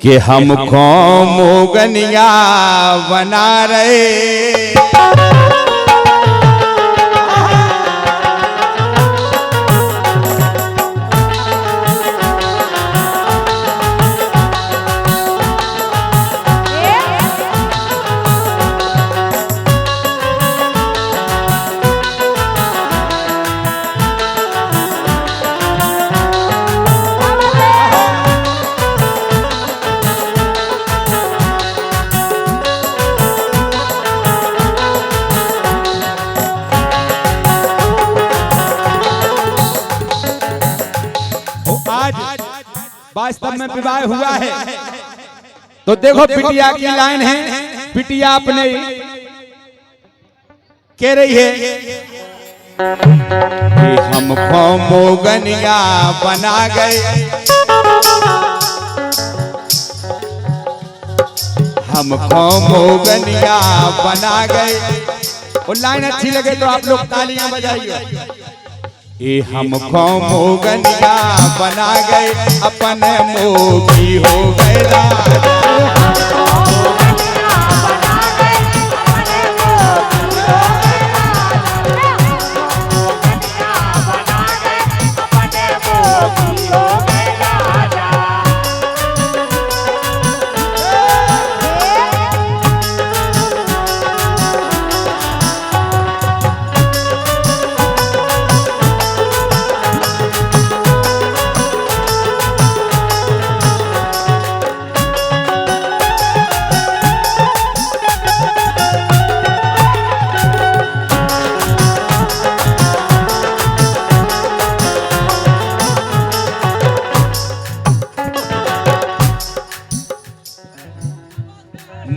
कि हमको मोगनिया बना रहे। वास्तव में विवाह हुआ है तो देखो बिटिया की लाइन है। बिटिया अपने कह रही है कि हमको मोगनिया बना गए, हमको मोगनिया बना गए। और लाइन अच्छी लगे तो आप लोग तालियां बजाइए। ये हमको मोगनिया बना गए, अपने मोगी हो गए राजा।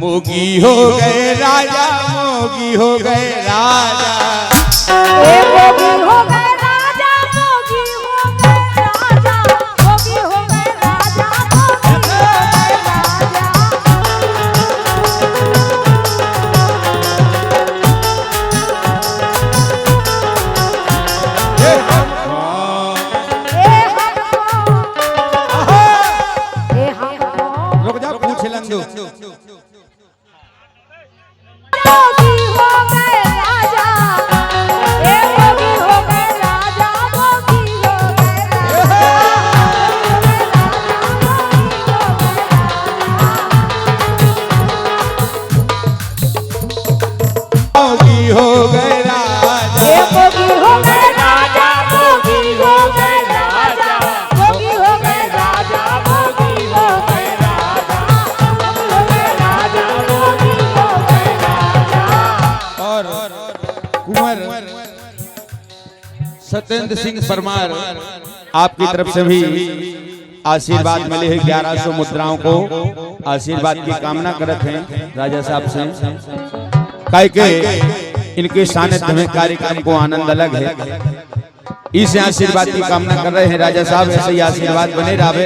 मोगी हो गए राजा, मोगी हो गए राजा, मोगी हो गए राजा, मोगी हो गए राजा, मोगी हो गए राजा, मोगी हो गए राजा। रुक जा पूछ लंदो। हो गए राजा, मोगी हो गए राजा, मोगी हो गए राजा, मोगी हो गए राजा, मोगी हो गए राजा, मोगी हो गए राजा। और कुंवर सत्येंद्र सिंह परमार आपकी तरफ से भी आशीर्वाद मिले हैं। 1100 मुद्राओं को आशीर्वाद की कामना करते हैं राजा साहब से। काहे के इनके सानिध्य में कार्यक्रम को आनंद अलग है। इस आशीर्वाद की कामना कर रहे हैं राजा साहब, ऐसे ही आशीर्वाद बने रहे।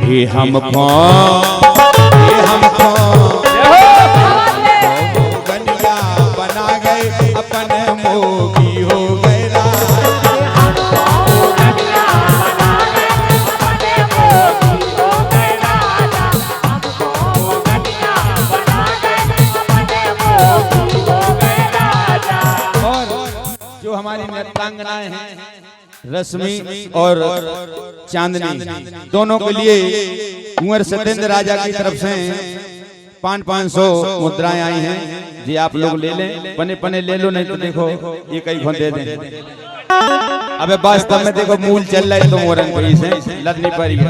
ये हमको मोगनिया बना गए, अपने मोगी हो गए हमारी नृत्यांगनाएं हैं रश्मि और चांदनी, दोनों के लिए कुंवर सत्येंद्र राजा की तरफ से 500 मुद्राएं आई हैं। जी आप लोग ले लें, पने पने ले लो, नहीं तो देखो ये कई घों दे दें। अबे वास्तव में देखो मूल चल रहा है तो मोरन कोई से लद नहीं पाएगी।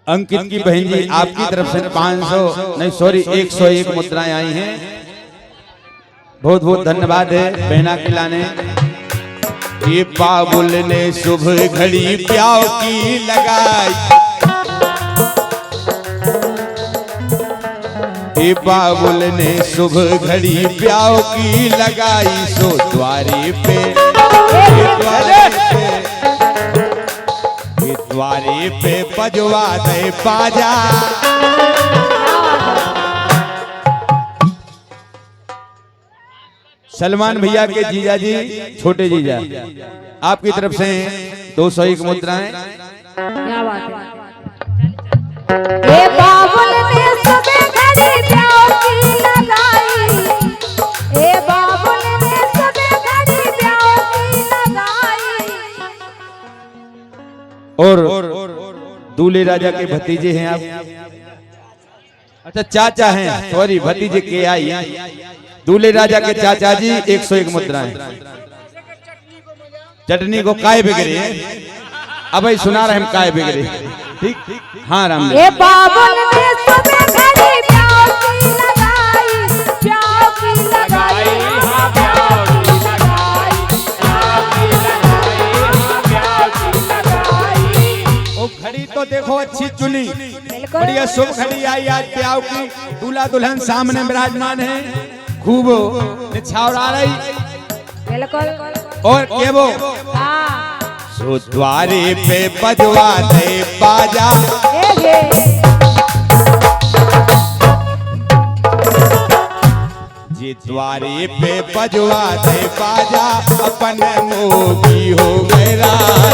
अंकित की बहन जी आपकी तरफ से 500 नहीं सॉरी 101 मुद्राएं आई हैं। बहुत बहुत धन्यवाद है बहना के लाने। ये बाबुल ने शुभ घड़ी प्याव की लगाई, ये बाबुल ने शुभ घड़ी प्याव की लगाई। सो द्वारे पे द्वारे पे बजवा दे बाजा। सलमान भैया के जीजा जी, छोटे जीजा, आपकी तरफ से 201 मुद्राएं। क्या बात है। ये बाबुल ने सुबह घड़ी प्याव की लगाई, ये बाबुल ने सुबह घड़ी प्याव की लगाई। और दूल्हे राजा के भतीजे हैं आप, अच्छा चाचा हैं, सॉरी भतीजे के आई। दूल्हे राजा के चाचा जी 101 मुद्राएं। चटनी को काय बिगड़े, अब भाई सुना रहे हम काय बिगड़े, ठीक। हाँ राम। ये बाबुल ने सुबह घड़ी प्याव की लगाई, प्याव की लगाई, हाँ प्याव की लगाई, प्याव की लगाई, हाँ प्याव की लगाई। ओ घड़ी तो देखो अच्छी चुनी, बढ़िया शुभ घड़ी आई आज प्याव की। दूल्हा दुल्हन सामने विराजमान है, खूब निछावरा रही। बिल्कुल। और केवो सो द्वारे पे बजवा दे बाजा। जी द्वारे पे बजवा दे बाजा, अपन मोगी हो गए राजा।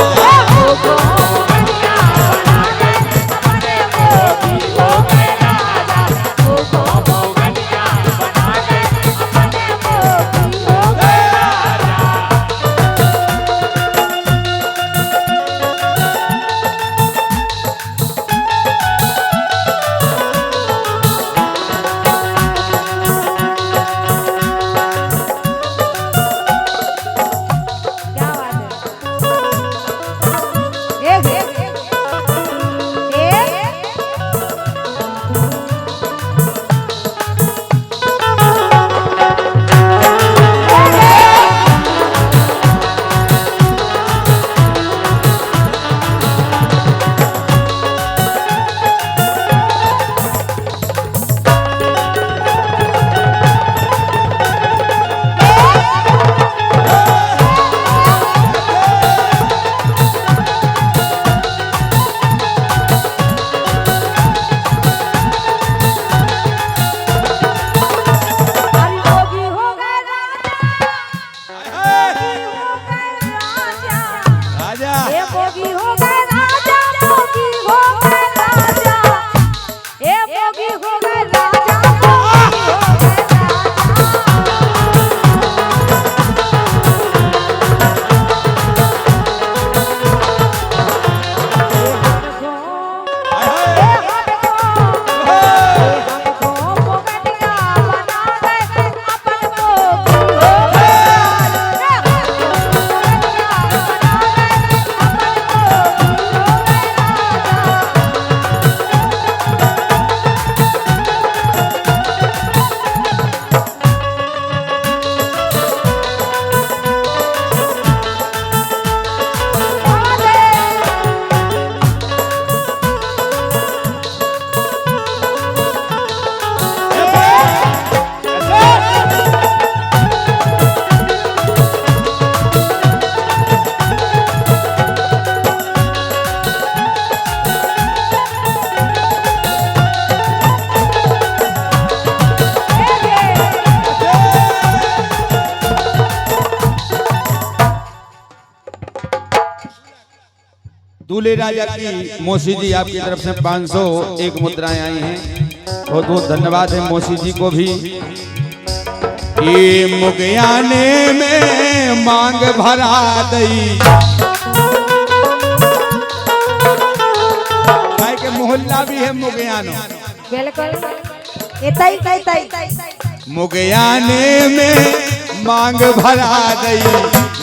दूल्हे राजा की मौसी जी आपकी तरफ से 501 मुद्राएं आई हैं, बहुत बहुत धन्यवाद है मौसी जी को भी। ये मुगयाने में मांग भरा दई, भाई के मोहल्ला भी है मुगयानो, बिल्कुल। मुगयाने में मांग भरा दई,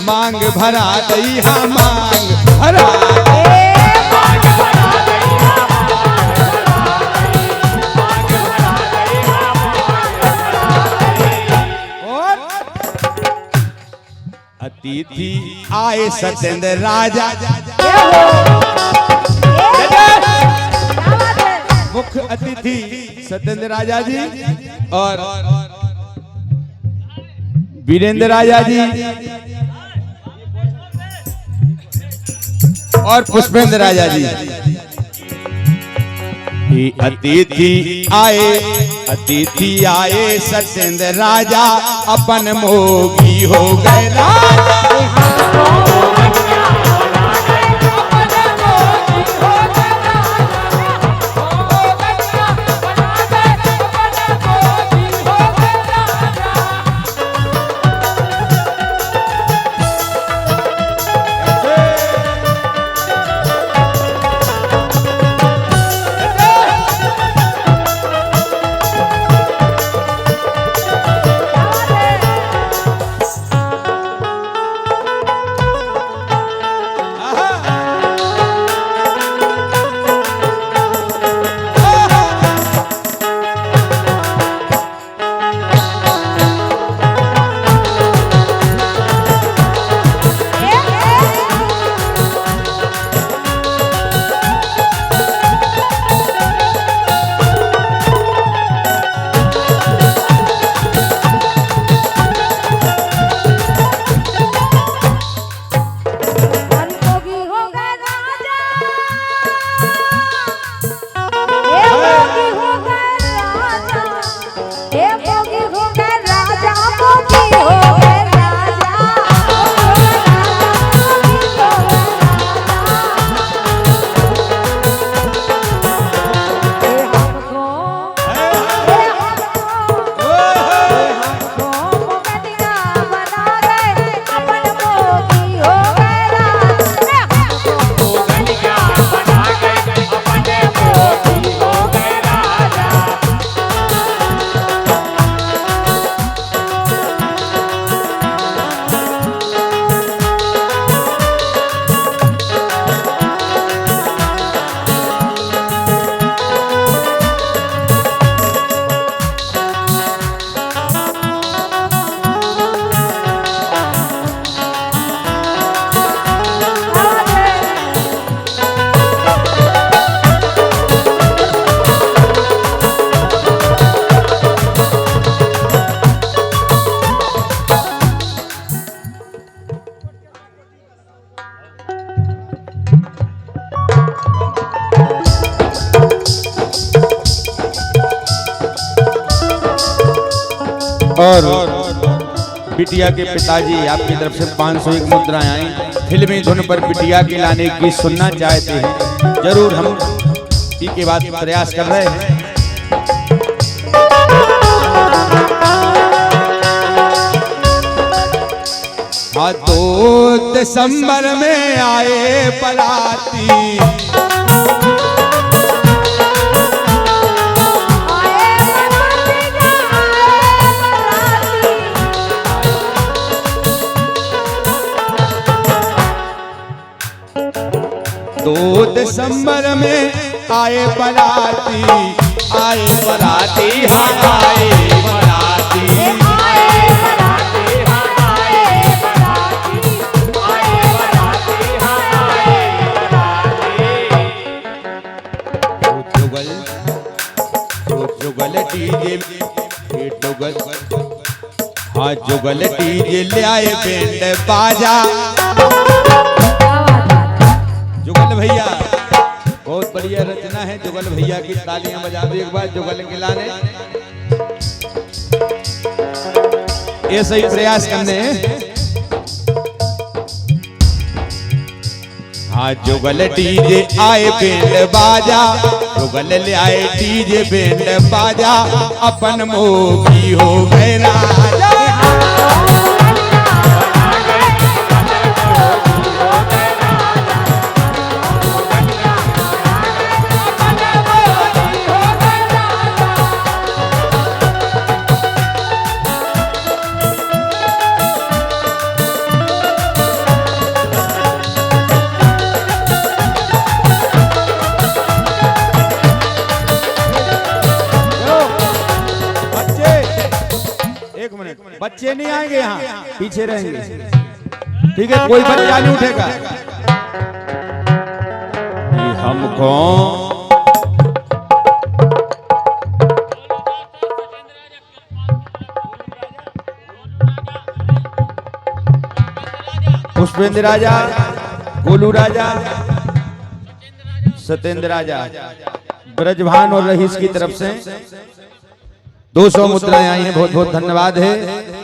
मांग भरा दई, हाँ मांग भरा दई। अतिथि आए सत्येंद्र राजा, ये हो ये क्या बात है। मुख्य अतिथि सत्येंद्र राजा जी और वीरेंद्र राजा जी और पुष्पेंद्र राजा जी। अतिथि आए सत्येंद्र राजा, अपन मोगी हो गए राजा। और बिटिया के पिताजी आपकी तरफ से 501 मुद्राएं आई। फिल्मी धुन पर बिटिया के लाने की सुनना चाहते हैं, जरूर हम के बाद प्रयास कर रहे हैं। हाँ 2 दिसंबर में आए पलाती, दो दिसंबर में आए बराती, आए बराती, हाँ आए बराती, आए बराती, हाँ आए बराती, आए बराती, हाँ आए बराती। जुगल डीजे, हाँ जुगल डीजे ले आए बैंड बाजा। जुगल भैया बहुत बढ़िया रचना है, जुगल भैया की तालियां बजा दो एक बार जुगल के लाने। ऐसे ही प्रयास करने। हाँ जुगल डीजे आए बैंड बाजा, जुगल ले आए डीजे बैंड बाजा, अपन मोगी हो गए राजा। बच्चे नहीं आएंगे, यहाँ पीछे रहेंगे। ठीक है, कोई बच्चा नहीं उठेगा। ये हमको पुष्पेंद्र राजा, गोलू राजा, सत्येंद्र राजा, ब्रजभान और रहीस की तरफ से 200 मुद्राएं आई हैं। बहुत बहुत धन्यवाद है।